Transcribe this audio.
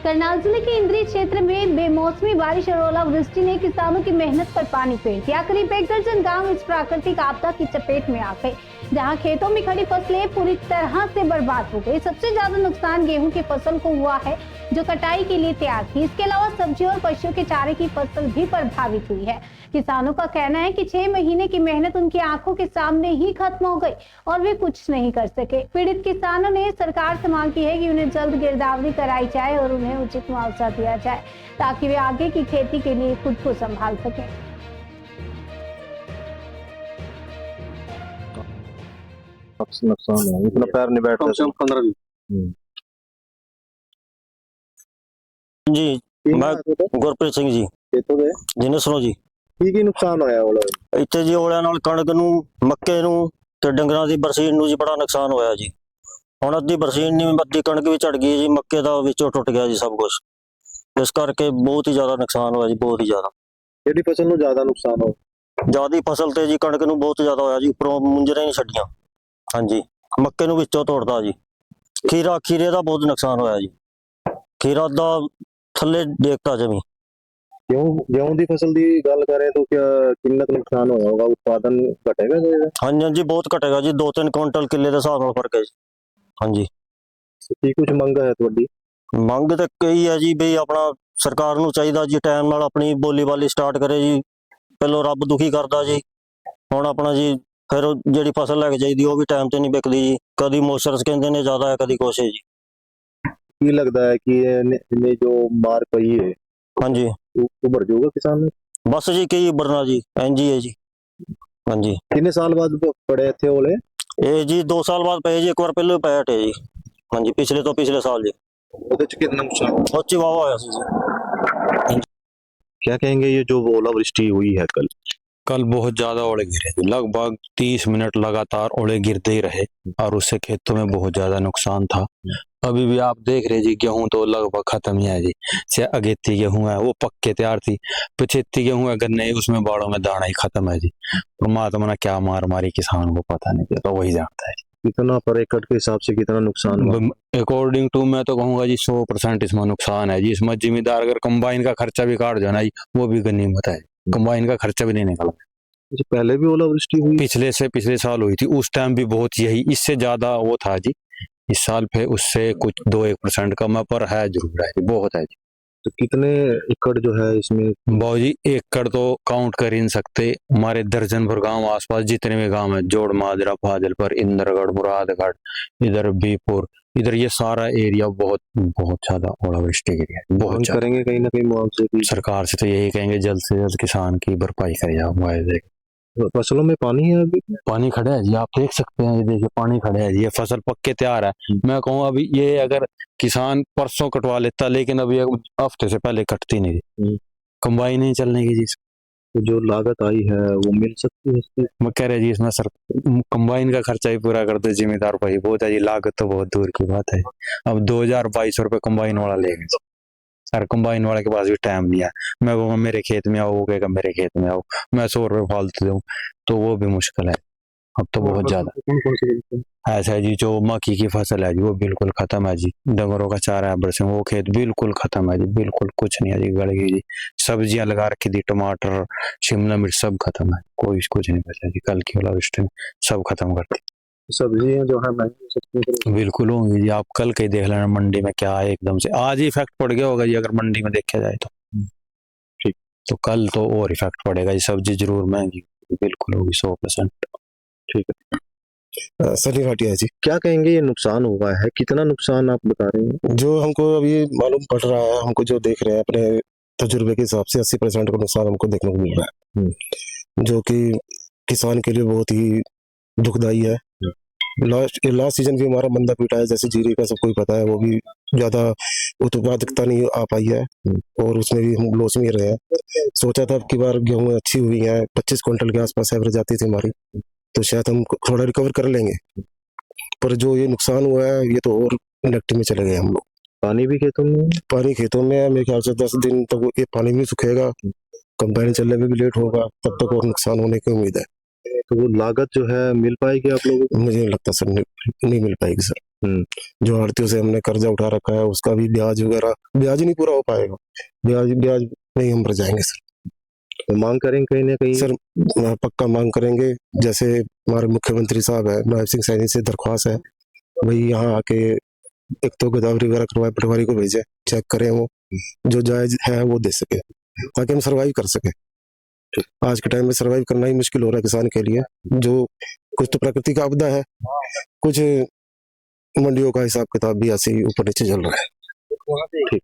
करनाल जिले के इंद्री क्षेत्र में बेमौसमी बारिश और ओलावृष्टि ने किसानों की मेहनत पर पानी फेर दिया। करीब 1 दर्जन गांव इस प्राकृतिक आपदा की चपेट में आ गए, जहां खेतों में खड़ी फसलें पूरी तरह से बर्बाद हो गई। सबसे ज्यादा नुकसान गेहूं की फसल को हुआ है, जो कटाई के लिए तैयार थी। इसके अलावा सब्जियों और पशुओं के चारे की फसल भी प्रभावित हुई है। किसानों का कहना है कि 6 महीने की मेहनत उनकी आंखों के सामने ही खत्म हो गई और वे कुछ नहीं कर सके। पीड़ित किसानों ने सरकार से मांग की है कि उन्हें जल्द गिरदावरी कराई जाए और उन्हें उचित मुआवजा दिया जाए, ताकि वे आगे की खेती के लिए खुद को संभाल सकें। नुकसान है, इतना पैर नहीं बैठता। 15 जी मैं ਗੁਰਪ੍ਰੀਤ ਸਿੰਘ ਜੀ खेतों ਦੇ ਜਿਹਨੇ ਸੁਣੋ ਜੀ ਕੀ ਨੁਕਸਾਨ ਹੋਇਆ ਉਹਦਾ? ਇੱਥੇ ਜੀ ਔਲਿਆਂ ਨਾਲ ਕਣਕ ਨੂੰ, ਮੱਕੇ ਨੂੰ ਤੇ ਡੰਗਰਾਂ ਦੀ ਬਰਸੀਨ ਨੂੰ ਜੀ ਬੜਾ ਨੁਕਸਾਨ ਹੋਇਆ ਜੀ। ਹੁਣ ਅੱਧੀ ਬਰਸੀਨ ਨਹੀਂ, ਅੱਧੀ ਕਣਕ ਵੀ ਝੜ ਗਈ ਜੀ, ਮੱਕੇ ਦਾ ਵਿੱਚੋਂ ਟੁੱਟ ਗਿਆ ਜੀ ਸਭ ਕੁਝ। ਇਸ ਕਰਕੇ ਬਹੁਤ ਹੀ ਜ਼ਿਆਦਾ ਨੁਕਸਾਨ ਹੋਇਆ ਜੀ, ਬਹੁਤ ਹੀ ਜ਼ਿਆਦਾ। ਕਿਹੜੀ ਫਸਲ ਨੂੰ ਜ਼ਿਆਦਾ ਨੁਕਸਾਨ ਹੋਇਆ? ਜ਼ਿਆਦੀ ਫਸਲ ਤੇ ਜੀ ਕਣਕ ਨੂੰ ਬਹੁਤ ਜ਼ਿਆਦਾ ਹੋਇਆ ਜੀ, ਉੱਪਰੋਂ ਮੁੰਜਰੇ ਨਹੀਂ ਛੱਡੀਆਂ। ਹਾਂਜੀ, ਮੱਕੇ ਨੂੰ ਵਿੱਚੋਂ ਤੋੜਦਾ ਜੀ। ਖੀਰੇ ਦਾ ਬਹੁਤ ਨੁਕਸਾਨ ਹੋਇਆ ਜੀ, ਖੀਰਾ ਦਾ ਥੱਲੇ ਡੇਗਤਾ ਜਮੀ। गेहूं की फसल की गल करें तो क्या कितना नुकसान होया होगा? उत्पादन घटेगा? हाँ जी, बहुत घटेगा जी, 2-3 कुंटल किले के हिसाब नाल फर्क है जी। हाँ जी, की कुछ मंग है तुहाडी? मंग तो कई है जी, बई अपना सरकार नूं चाहिदा जी टाइम नाल अपनी बोली बाली स्टार्ट करे जी। पहलों रब दुखी करदा जी, हुण अपना जी फिर जिहड़ी फसल लैके जाईदी वो भी टाइम ते नहीं बिकदी जी। कदी मोशर्स कहंदे ने ज्यादा है, कदी कुछ है जी। की लगता है कि इन्हें जो मार पई है हाँ जी, उभर जाऊगा किसान में? बस जी कई उभरना जी, इंज ही है जी। हाँ जी, कितने साल बाद पड़े थे ओले? ये जी 2 साल बाद पे जी, एक बार पहले पे हटे जी। हाँ जी, पिछले साल जी ਉਹਦੇ ਚ कितना नुकसान? सच्ची वाह होया सी जी। क्या कहेंगे ये जो ओलावृष्टि हुई है कल बहुत ज्यादा ओले गिरे, लगभग 30 मिनट लगातार ओले गिरते ही रहे और उससे खेतों में बहुत ज्यादा नुकसान था। अभी भी आप देख रहे जी, गेहूं तो लगभग खत्म ही है जी। से अगेती गेहूं है वो पक्के तैयार थी, पिछेती गेहूं है गन्ने, उसमें बाड़ों में दाना ही खत्म है जी। परमात्मा ने क्या मार मारी किसान को पता नहीं, तो वही जानता है। कितना पर एकड़ के हिसाब से कितना नुकसान हुआ? अकॉर्डिंग टू मैं तो कहूंगा जी 100% इसमें नुकसान है जी। इसमें जिम्मेदार अगर कंबाइन का खर्चा भी काट जाना जी, वो भी गनीमत है। कंबाइन का खर्चा भी नहीं निकला। पहले भी ओलावृष्टि हुई? पिछले साल हुई थी, उस टाइम भी बहुत यही, इससे ज्यादा वो था जी। इस साल फिर उससे कुछ 2-1% कम है, पर है जरूर है, बहुत है जी। तो कितने एकड़ जो है इसमें? बाबूजी एकड़ तो काउंट कर ही नहीं सकते। हमारे दर्जन भर गांव आसपास जितने भी गांव है, जोड़, माजरा, फाजिलपुर, इंद्रगढ़, मुरादगढ़, इधर बीपुर, इधर ये सारा एरिया बहुत ज्यादा ओलावृष्टि एरिया है। बहुत करेंगे कहीं ना कहीं मुआवजे की? सरकार से तो यही कहेंगे जल्द से जल्द किसान की भरपाई करे जाओ, मुआवजे। फसलों में पानी है अभी? पानी खड़ा है जी, आप देख सकते हैं, ये देखिए पानी खड़ा है जी। ये फसल पक्के तैयार है। मैं कहूँ अभी ये अगर किसान परसों कटवा लेता, लेकिन अभी हफ्ते से पहले कटती नहीं थी, कंबाइन नहीं चलने की जी। तो जो लागत आई है वो मिल सकती है इसकी? मैं कह रहा जी, इसमें सर कंबाइन का खर्चा ही पूरा कर दे, जिम्मेदार भाई बहुत है जी, लागत तो बहुत दूर की बात है। अब 2200 रुपये कंबाइन वाला लेगा सर, कंबाइन वाले के पास भी टाइम नहीं है। मैं वो मेरे खेत में आओ, वो कहेगा मेरे खेत में आओ, मैं 100 रुपये फालतू दूँ, तो वो भी मुश्किल है। अब तो बहुत ज्यादा ऐसा है जी। जो मक्की की फसल है जी, वो बिल्कुल खत्म है जी। डंगरों का चारा है बरसे, वो खेत बिल्कुल खत्म है जी, बिल्कुल कुछ नहीं है जी, गड़ गई जी। सब्जियां लगा रखी थी, टमाटर, शिमला मिर्च, सब खत्म है, कोई कुछ नहीं बचा जी। कल की ओलावृष्टि में सब खत्म कर दी। सब्जियां जो है महंगी बिल्कुल होंगी जी। आप कल के देख लेना मंडी में क्या है, एकदम से आज ही इफेक्ट पड़ गया होगा जी, अगर मंडी में देखा जाए तो। ठीक, तो कल तो और इफेक्ट पड़ेगा जी, सब्जी जरूर महंगी बिल्कुल होगी 100%। ठीक है। सनी भाटिया जी, क्या कहेंगे ये नुकसान हुआ है, कितना नुकसान आप बता रहे हैं? जो हमको अभी मालूम पड़ रहा है, हमको जो देख रहे हैं अपने तजुर्बे के हिसाब से 80% का नुकसान हमको देखने को मिल रहा है, जो कि किसान के लिए बहुत ही दुखदाई है। लास्ट सीजन भी हमारा बंदा पीटा है, जैसे जीरे का सबको ही पता है, वो भी ज्यादा उत्पादकता नहीं आ पाई है और उसमें भी हम लॉस में रहे हैं। सोचा था अब की बार गेहूं अच्छी हुई है, 25 क्विंटल के आसपास एवरेज आती थी हमारी, तो शायद हम थोड़ा रिकवर कर लेंगे, पर जो ये नुकसान हुआ है ये तो और नेगेटिव में चले गए हम लोग। पानी भी खेतों में? पानी खेतों में है, मेरे ख्याल से 10 दिन तक ये पानी भी सूखेगा, कंबाइन चलने में भी लेट होगा, तब तक और नुकसान होने की उम्मीद है। तो वो लागत जो है मिल पाएगी आप लोगों को? मुझे नहीं लगता सर, नहीं मिल पाएगी सर। जो आड़तियों से हमने कर्जा उठा रखा है उसका भी ब्याज वगैरह, ब्याज नहीं पूरा हो पाएगा, ब्याज नहीं हम भर जाएंगे सर। तो मांग करेंगे कहीं ना कहीं? सर पक्का मांग करेंगे, जैसे हमारे मुख्यमंत्री साहब है नवाब सिंह सैनी से दरख्वास्त है, वही यहाँ आके एक तो गोदावरी वगैरह करवाए, पटवारी को भेजे, चेक करें, वो जो जायज है वो दे सके ताकि हम सरवाइव कर सके। आज के टाइम में सरवाइव करना ही मुश्किल हो रहा है किसान के लिए। जो कुछ तो प्रकृति का आपदा है, कुछ मंडियों का हिसाब किताब भी ऐसे ही ऊपर नीचे चल रहा है। ठीक।